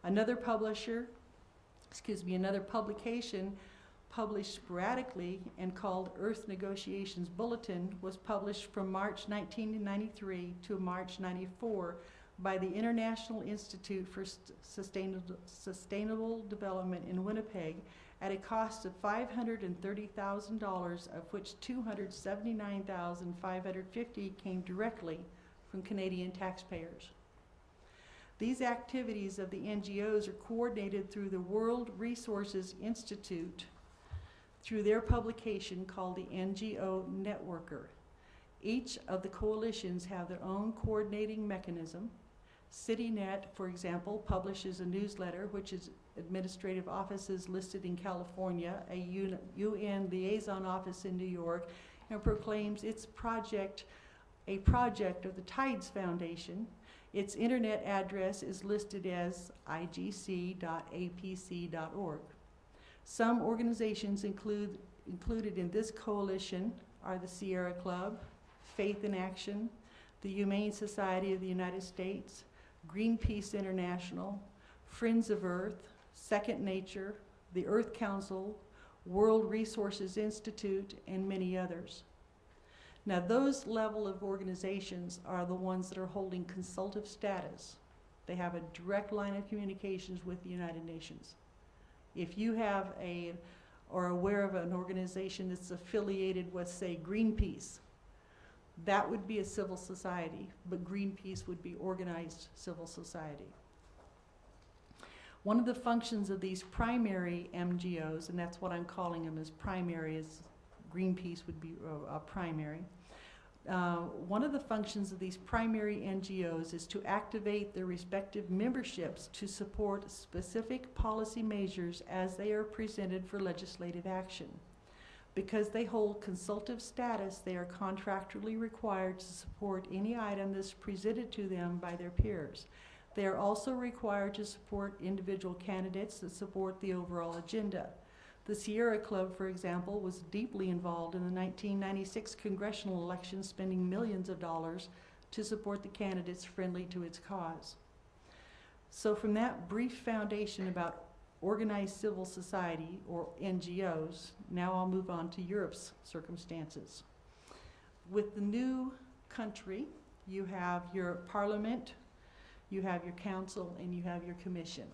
Another publication published sporadically and called Earth Negotiations Bulletin was published from March 1993 to March 94 by the International Institute for Sustainable Development in Winnipeg at a cost of $530,000, of which $279,550 came directly from Canadian taxpayers. These activities of the NGOs are coordinated through the World Resources Institute through their publication called the NGO Networker. Each of the coalitions have their own coordinating mechanism. CityNet, for example, publishes a newsletter, which is administrative offices listed in California, a UN liaison office in New York, and proclaims its a project of the Tides Foundation. Its internet address is listed as igc.apc.org. Some organizations included in this coalition are the Sierra Club, Faith in Action, the Humane Society of the United States, Greenpeace International, Friends of Earth, Second Nature, the Earth Council, World Resources Institute, and many others. Now, those level of organizations are the ones that are holding consultative status. They have a direct line of communications with the United Nations. If you have or aware of an organization that's affiliated with, say, Greenpeace, that would be a civil society, but Greenpeace would be organized civil society. One of the functions of these primary MGOs, and that's what I'm calling them as primary, as Greenpeace would be primary. One of the functions of these primary NGOs is to activate their respective memberships to support specific policy measures as they are presented for legislative action. Because they hold consultative status, they are contractually required to support any item that's presented to them by their peers. They are also required to support individual candidates that support the overall agenda. The Sierra Club, for example, was deeply involved in the 1996 congressional election, spending millions of dollars to support the candidates friendly to its cause. So from that brief foundation about organized civil society, or NGOs, now I'll move on to Europe's circumstances. With the new country, you have your parliament, you have your council, and you have your commission.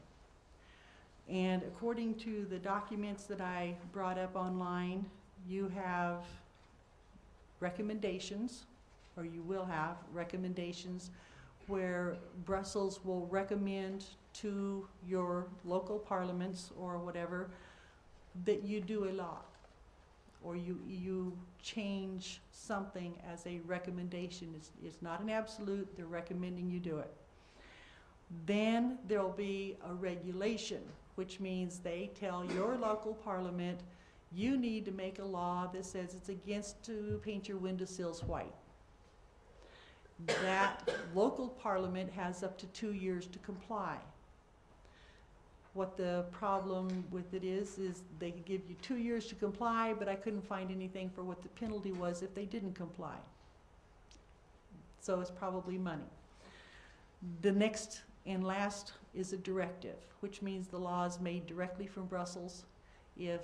And according to the documents that I brought up online, you have recommendations, or you will have recommendations, where Brussels will recommend to your local parliaments or whatever that you do a law, or you change something as a recommendation. It's not an absolute, they're recommending you do it. Then there'll be a regulation, which means they tell your local parliament, you need to make a law that says it's against to paint your windowsills white. That local parliament has up to 2 years to comply. What the problem with it is they could give you 2 years to comply, but I couldn't find anything for what the penalty was if they didn't comply. So it's probably money. The next and last is a directive, which means the law is made directly from Brussels. If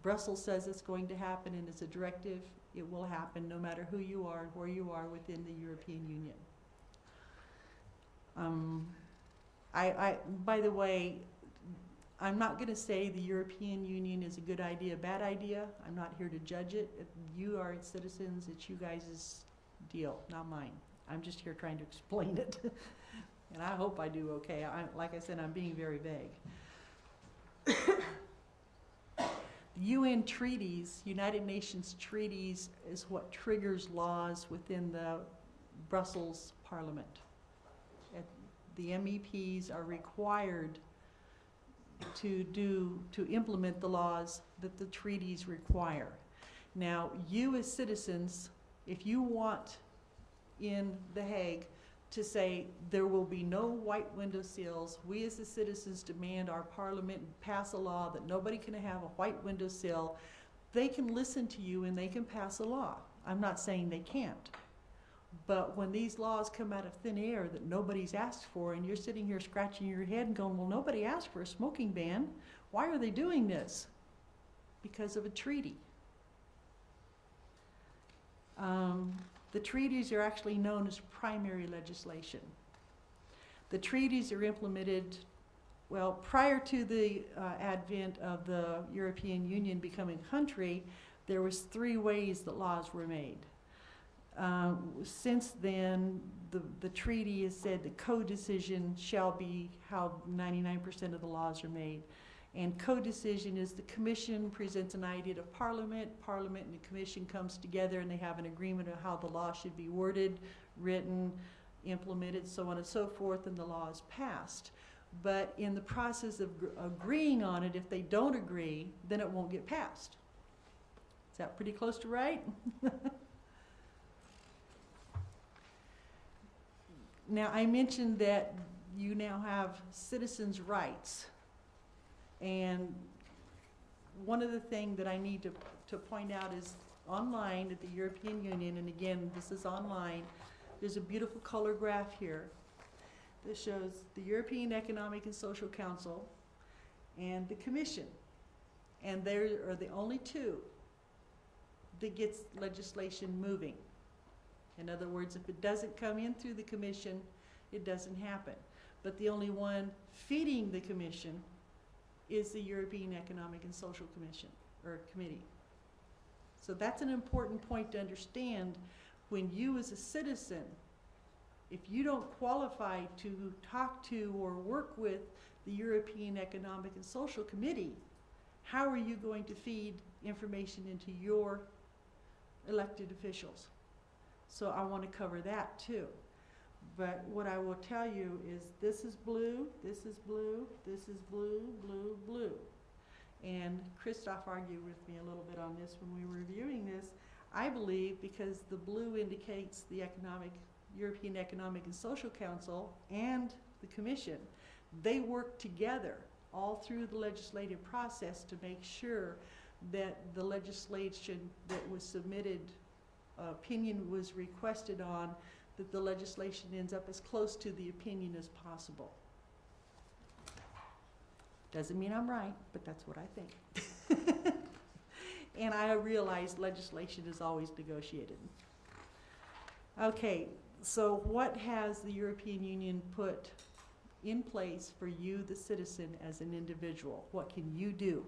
Brussels says it's going to happen and it's a directive, it will happen no matter who you are and where you are within the European Union. By the way, I'm not going to say the European Union is a good idea, bad idea. I'm not here to judge it. You are its citizens. It's you guys' deal, not mine. I'm just here trying to explain it. And I hope I do okay. Like I said, I'm being very vague. UN treaties, United Nations treaties, is what triggers laws within the Brussels Parliament. The MEPs are required to implement the laws that the treaties require. Now, you as citizens, if you want in The Hague to say there will be no white windowsills, we as the citizens demand our parliament pass a law that nobody can have a white windowsill, they can listen to you and they can pass a law. I'm not saying they can't. But when these laws come out of thin air that nobody's asked for, and you're sitting here scratching your head and going, well, nobody asked for a smoking ban. Why are they doing this? Because of a treaty. The treaties are actually known as primary legislation. The treaties are implemented, well, prior to the advent of the European Union becoming a country, there was 3 ways that laws were made. Since then, the treaty has said that co-decision shall be how 99% of the laws are made. And co-decision is the commission presents an idea to Parliament and the commission comes together and they have an agreement on how the law should be worded, written, implemented, so on and so forth, and the law is passed. But in the process of agreeing on it, if they don't agree, then it won't get passed. Is that pretty close to right? Now, I mentioned that you now have citizens' rights. And one of the things that I need to point out is online at the European Union, and again, this is online, there's a beautiful color graph here that shows the European Economic and Social Council and the Commission. And they are the only 2 that gets legislation moving. In other words, if it doesn't come in through the Commission, it doesn't happen. But the only one feeding the Commission is the European Economic and Social Commission, or Committee. So that's an important point to understand. When you as a citizen, if you don't qualify to talk to or work with the European Economic and Social Committee, how are you going to feed information into your elected officials? So I want to cover that too. But what I will tell you is this is blue, this is blue, this is blue, blue, blue. And Christoph argued with me a little bit on this when we were reviewing this. I believe because the blue indicates the European Economic and Social Council and the Commission, they work together all through the legislative process to make sure that the legislation that was submitted, opinion was requested on, that the legislation ends up as close to the opinion as possible. Doesn't mean I'm right, but that's what I think. And I realize legislation is always negotiated. Okay, so what has the European Union put in place for you, the citizen, as an individual? What can you do?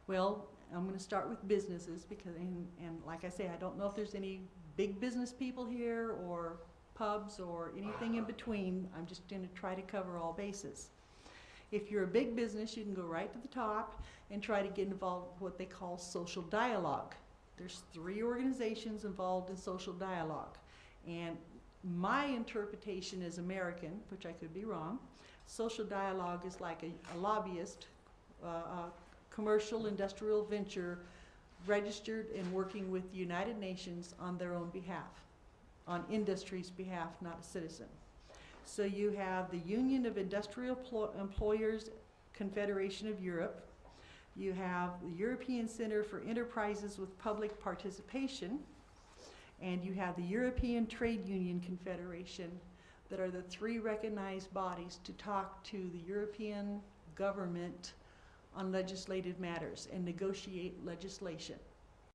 Well, I'm going to start with businesses because, and like I say, I don't know if there's any big business people here or pubs or anything in between. I'm just going to try to cover all bases. If you're a big business, you can go right to the top and try to get involved with what they call social dialogue. There's 3 organizations involved in social dialogue. And my interpretation as American, which I could be wrong, social dialogue is like a lobbyist, a commercial industrial venture registered and working with the United Nations on their own behalf, on industry's behalf, not a citizen. So you have the Union of Industrial Employers Confederation of Europe. You have the European Center for Enterprises with Public Participation, and you have the European Trade Union Confederation, that are the 3 recognized bodies to talk to the European government on legislative matters and negotiate legislation.